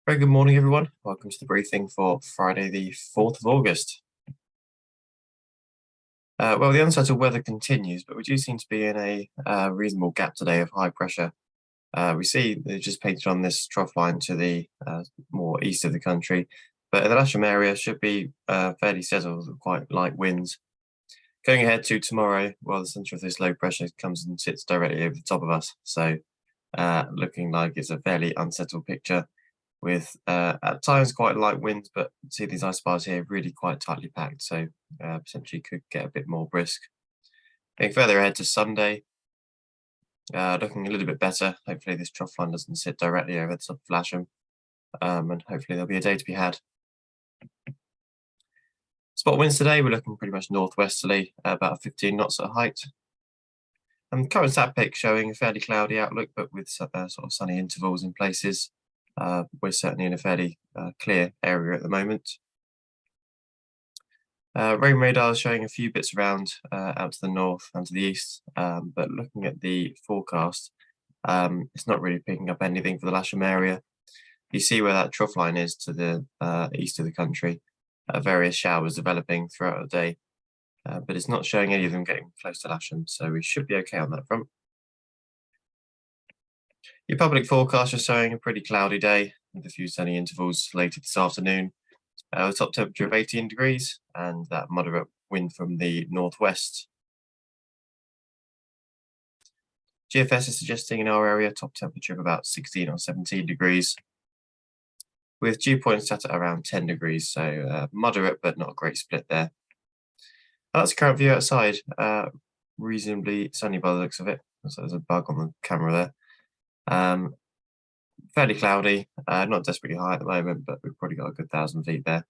Very good morning, everyone. Welcome to the briefing for Friday, the 4th of August. Well, the unsettled weather continues, but we do seem to be in a reasonable gap today of high pressure. We see they just painted on this trough line to the more east of the country, but in the Lasham area should be fairly settled with quite light winds. Going ahead to tomorrow, well, the centre of this low pressure comes and sits directly over the top of us, so looking like it's a fairly unsettled picture, with at times quite light winds, but see these ice bars here really quite tightly packed, so potentially could get a bit more brisk. Going further ahead to Sunday, looking a little bit better. Hopefully this trough line doesn't sit directly over the top of Lasham, and hopefully there'll be a day to be had. Spot winds today, we're looking pretty much northwesterly, about 15 knots at height. And current sat pic showing a fairly cloudy outlook, but with sort of sunny intervals in places. We're certainly in a fairly clear area at the moment. Rain radar is showing a few bits around out to the north and to the east, but looking at the forecast, it's not really picking up anything for the Lasham area. You see where that trough line is to the east of the country, various showers developing throughout the day, but it's not showing any of them getting close to Lasham, so we should be okay on that front. Your public forecast is showing a pretty cloudy day with a few sunny intervals later this afternoon. A top temperature of 18 degrees and that moderate wind from the northwest. GFS is suggesting in our area top temperature of about 16 or 17 degrees, with dew points set at around 10 degrees, so moderate but not a great split there. That's the current view outside. Reasonably sunny by the looks of it. So there's a bug on the camera there. Fairly cloudy, not desperately high at the moment, but we've probably got a good 1,000 feet there.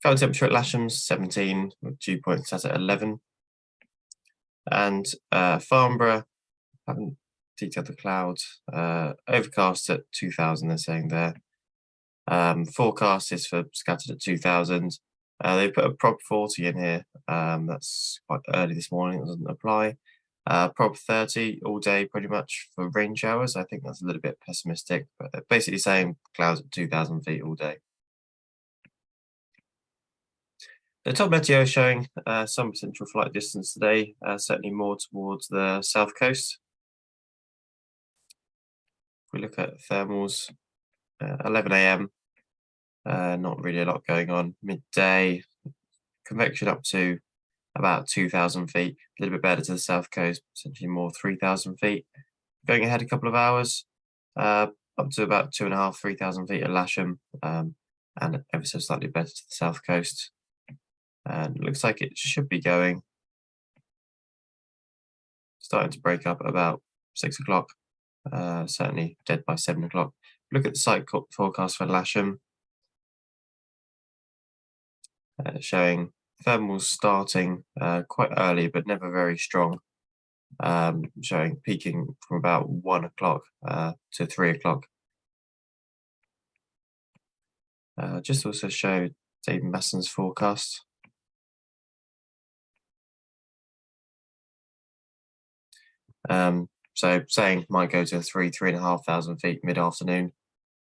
Current temperature at Lasham's 17, with dew point set at 11. And Farnborough, haven't detailed the clouds, overcast at 2,000, they're saying there. Forecast is for scattered at 2,000. They put a Prop 40 in here, that's quite early this morning, it doesn't apply. Prop 30 all day pretty much for rain showers. I think that's a little bit pessimistic, but they're basically saying clouds at 2,000 feet all day. The top meteo is showing some potential flight distance today, certainly more towards the south coast. If we look at thermals, 11 a.m, not really a lot going on. Midday, convection up to about 2,000 feet, a little bit better to the south coast, potentially more 3,000 feet. Going ahead a couple of hours, up to about 2,500, 3,000 feet at Lasham, and ever so slightly better to the south coast. And it looks like it should be going, starting to break up at about 6 o'clock, certainly dead by 7 o'clock. Look at the site forecast for Lasham, showing thermals starting quite early, but never very strong, showing peaking from about 1 o'clock to 3 o'clock. Just also show Dave Masson's forecast. So saying might go to 3,500 feet mid-afternoon,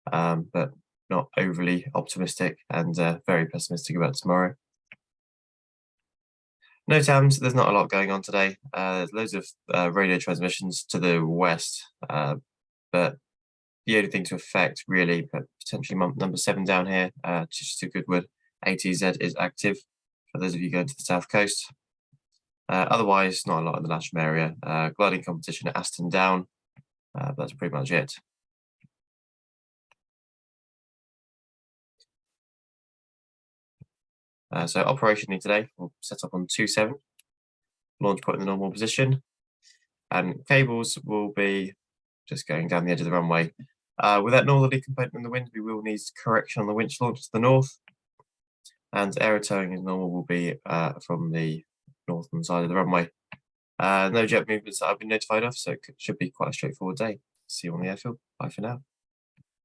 but not overly optimistic and very pessimistic about tomorrow. No TAMS, there's not a lot going on today. There's loads of radio transmissions to the west, but the only thing to affect really, but potentially number 7 down here, just to Goodwood, ATZ is active for those of you going to the south coast. Otherwise, not a lot in the Lasham area. Gliding competition at Aston Down, but that's pretty much it. So operationally today, we'll set up on 2.7, launch point in the normal position, and cables will be just going down the edge of the runway. With that northerly component in the wind, we will need correction on the winch launch to the north, and aero towing as normal will be from the northern side of the runway. No jet movements that I've been notified of, so it should be quite a straightforward day. See you on the airfield. Bye for now.